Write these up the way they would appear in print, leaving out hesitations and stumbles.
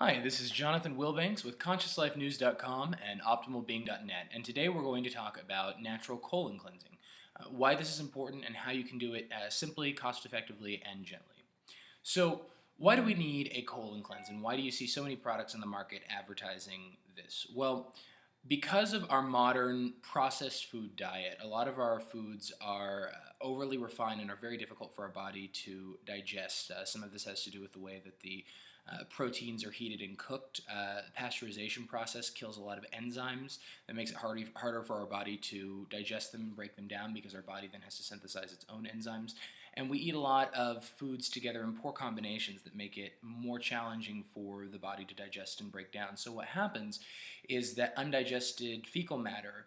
Hi, this is Jonathan Willbanks with ConsciousLifeNews.com and OptimalBeing.net, and today we're going to talk about natural colon cleansing, why this is important, and how you can do it simply, cost-effectively, and gently. So, why do we need a colon cleanse, and why do you see so many products on the market advertising this? Well, because of our modern processed food diet, a lot of our foods are overly refined and are very difficult for our body to digest. Some of this has to do with the way that the proteins are heated and cooked. The pasteurization process kills a lot of enzymes that makes it harder for our body to digest them and break them down because our body then has to synthesize its own enzymes. And we eat a lot of foods together in poor combinations that make it more challenging for the body to digest and break down. So what happens is that undigested fecal matter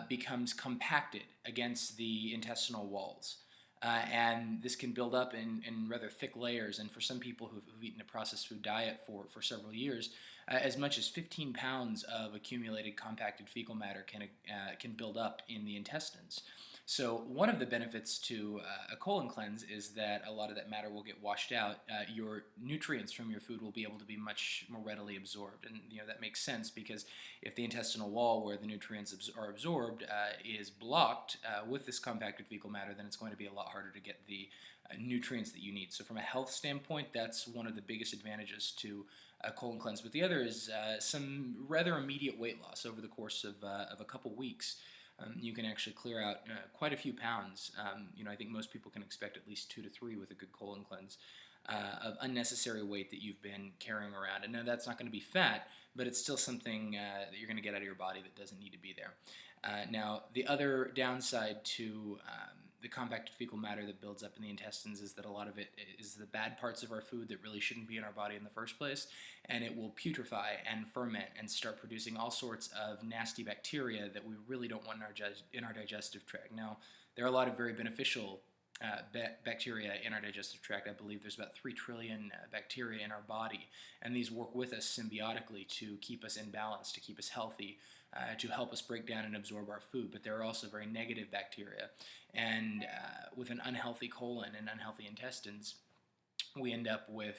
becomes compacted against the intestinal walls. And this can build up in rather thick layers. And for some people who've eaten a processed food diet for several years, as much as 15 pounds of accumulated compacted fecal matter can build up in the intestines. So one of the benefits to a colon cleanse is that a lot of that matter will get washed out. Your nutrients from your food will be able to be much more readily absorbed, and that makes sense because if the intestinal wall where the nutrients are absorbed is blocked with this compacted fecal matter, then it's going to be a lot harder to get the nutrients that you need. So from a health standpoint, that's one of the biggest advantages to a colon cleanse. But the other is some rather immediate weight loss over the course of a couple weeks. You can actually clear out quite a few pounds. I think most people can expect at least 2 to 3 with a good colon cleanse of unnecessary weight that you've been carrying around. And now that's not going to be fat, but it's still something that you're going to get out of your body that doesn't need to be there. Now, the other downside to the compacted fecal matter that builds up in the intestines is that a lot of it is the bad parts of our food that really shouldn't be in our body in the first place, and it will putrefy and ferment and start producing all sorts of nasty bacteria that we really don't want in our digestive tract. Now, there are a lot of very beneficial bacteria in our digestive tract. I believe there's about 3 trillion bacteria in our body, and these work with us symbiotically to keep us in balance, to keep us healthy, to help us break down and absorb our food. But there are also very negative bacteria, and with an unhealthy colon and unhealthy intestines, we end up with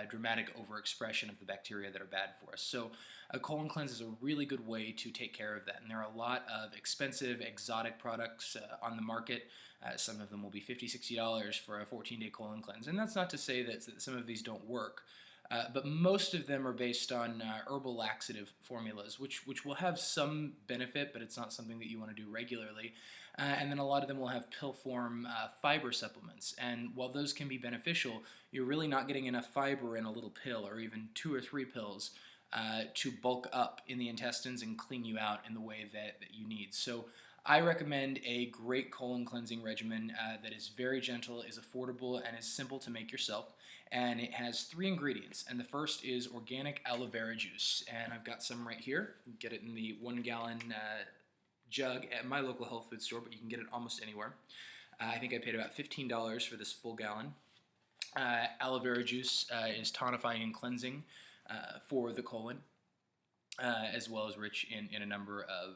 dramatic overexpression of the bacteria that are bad for us. So a colon cleanse is a really good way to take care of that. And there are a lot of expensive, exotic products on the market. Some of them will be $50, $60 for a 14-day colon cleanse. And that's not to say that some of these don't work. But most of them are based on herbal laxative formulas, which will have some benefit, but it's not something that you want to do regularly. And then a lot of them will have pill form fiber supplements. And while those can be beneficial, you're really not getting enough fiber in a little pill or even 2 or 3 pills to bulk up in the intestines and clean you out in the way that you need. So I recommend a great colon cleansing regimen that is very gentle, is affordable, and is simple to make yourself. And it has 3 ingredients. And the first is organic aloe vera juice. And I've got some right here. You can get it in the 1-gallon jug at my local health food store, but you can get it almost anywhere. I think I paid about $15 for this full gallon. Aloe vera juice is tonifying and cleansing for the colon, as well as rich in a number of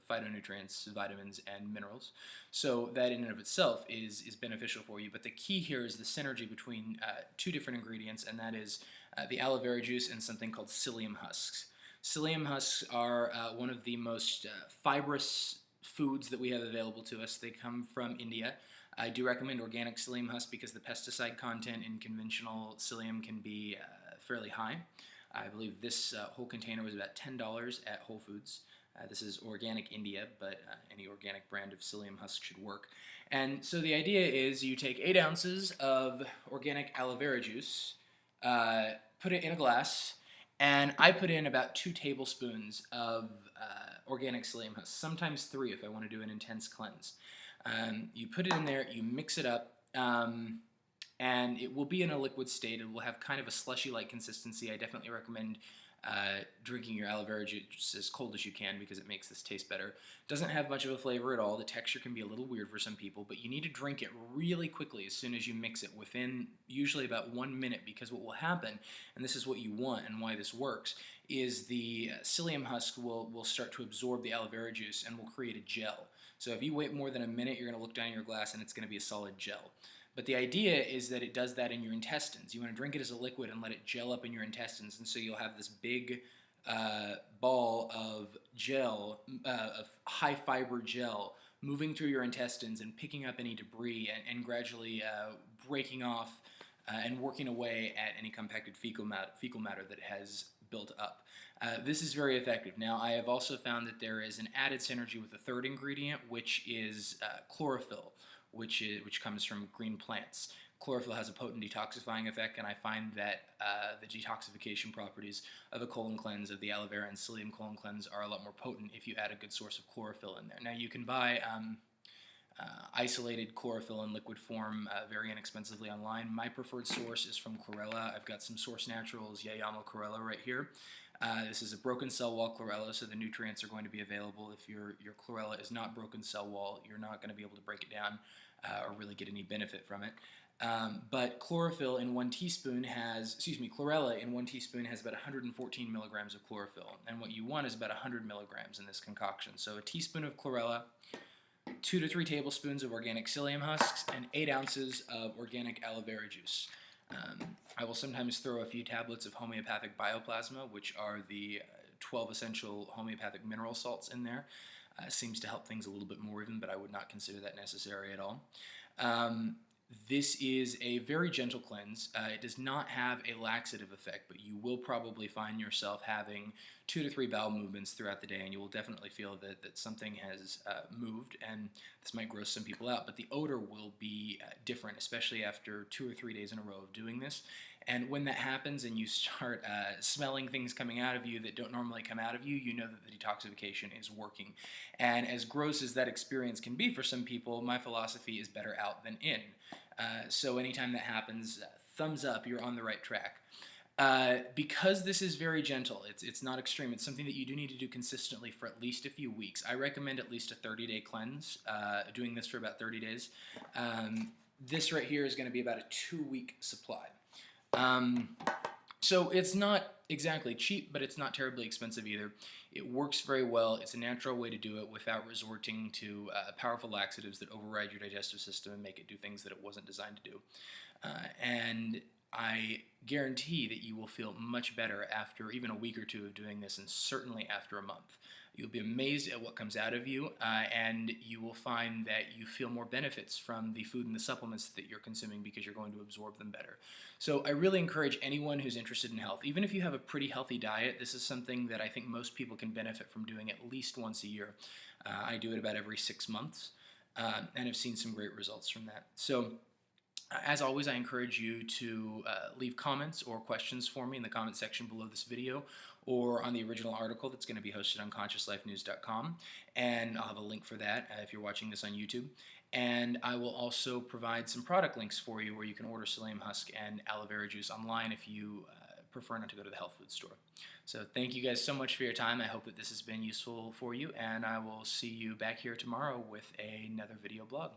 phytonutrients, vitamins, and minerals. So that in and of itself is beneficial for you. But the key here is the synergy between 2 different ingredients, and that is the aloe vera juice and something called psyllium husks. Psyllium husks are one of the most fibrous foods that we have available to us. They come from India. I do recommend organic psyllium husk because the pesticide content in conventional psyllium can be fairly high. I believe this whole container was about $10 at Whole Foods. This is organic India, but any organic brand of psyllium husk should work. And so the idea is you take 8 ounces of organic aloe vera juice, put it in a glass, and I put in about 2 tablespoons of organic psyllium husk, sometimes 3 if I want to do an intense cleanse. You put it in there, you mix it up, and it will be in a liquid state. It will have kind of a slushy-like consistency. I definitely recommend drinking your aloe vera juice as cold as you can because it makes this taste better. Doesn't have much of a flavor at all. The texture can be a little weird for some people, but you need to drink it really quickly as soon as you mix it, within usually about 1 minute, because what will happen, and this is what you want and why this works, is the psyllium husk will start to absorb the aloe vera juice and will create a gel. So if you wait more than a minute, you're going to look down your glass and it's going to be a solid gel. But the idea is that it does that in your intestines. You want to drink it as a liquid and let it gel up in your intestines, and so you'll have this big ball of gel, of high fiber gel, moving through your intestines and picking up any debris and gradually breaking off and working away at any compacted fecal matter that has built up. This is very effective. Now, I have also found that there is an added synergy with the third ingredient, which is chlorophyll, which comes from green plants. Chlorophyll has a potent detoxifying effect, and I find that the detoxification properties of a colon cleanse, of the aloe vera and psyllium colon cleanse, are a lot more potent if you add a good source of chlorophyll in there. Now, you can buy isolated chlorophyll in liquid form very inexpensively online. My preferred source is from chlorella. I've got some Source Naturals Yayama chlorella right here. This is a broken cell wall chlorella, so the nutrients are going to be available. If your chlorella is not broken cell wall, you're not going to be able to break it down or really get any benefit from it. But chlorophyll in 1 teaspoon has, chlorella in 1 teaspoon has about 114 milligrams of chlorophyll, and what you want is about 100 milligrams in this concoction. So a teaspoon of chlorella, 2 to 3 tablespoons of organic psyllium husks, and 8 ounces of organic aloe vera juice. I will sometimes throw a few tablets of homeopathic bioplasma, which are the 12 essential homeopathic mineral salts in there. Seems to help things a little bit more even, but I would not consider that necessary at all. This is a very gentle cleanse. It does not have a laxative effect, but you will probably find yourself having 2 to 3 bowel movements throughout the day, and you will definitely feel that something has moved, and this might gross some people out, but the odor will be different, especially after 2 or 3 days in a row of doing this. And when that happens and you start smelling things coming out of you that don't normally come out of you, you know that the detoxification is working. And as gross as that experience can be for some people, my philosophy is better out than in. So anytime that happens, thumbs up, you're on the right track. Because this is very gentle, it's not extreme, it's something that you do need to do consistently for at least a few weeks. I recommend at least a 30-day cleanse, doing this for about 30 days. This right here is going to be about a 2-week supply. So it's not exactly cheap, but it's not terribly expensive either. It works very well. It's a natural way to do it without resorting to powerful laxatives that override your digestive system and make it do things that it wasn't designed to do. And I guarantee that you will feel much better after even a week or 2 of doing this, and certainly after a month. You'll be amazed at what comes out of you, and you will find that you feel more benefits from the food and the supplements that you're consuming because you're going to absorb them better. So I really encourage anyone who's interested in health, even if you have a pretty healthy diet, this is something that I think most people can benefit from doing at least once a year. I do it about every 6 months, and have seen some great results from that. So as always, I encourage you to leave comments or questions for me in the comment section below this video, or on the original article that's going to be hosted on consciouslifenews.com, and I'll have a link for that if you're watching this on YouTube. And I will also provide some product links for you where you can order psyllium husk and aloe vera juice online if you prefer not to go to the health food store. So thank you guys so much for your time. I hope that this has been useful for you, and I will see you back here tomorrow with another video blog.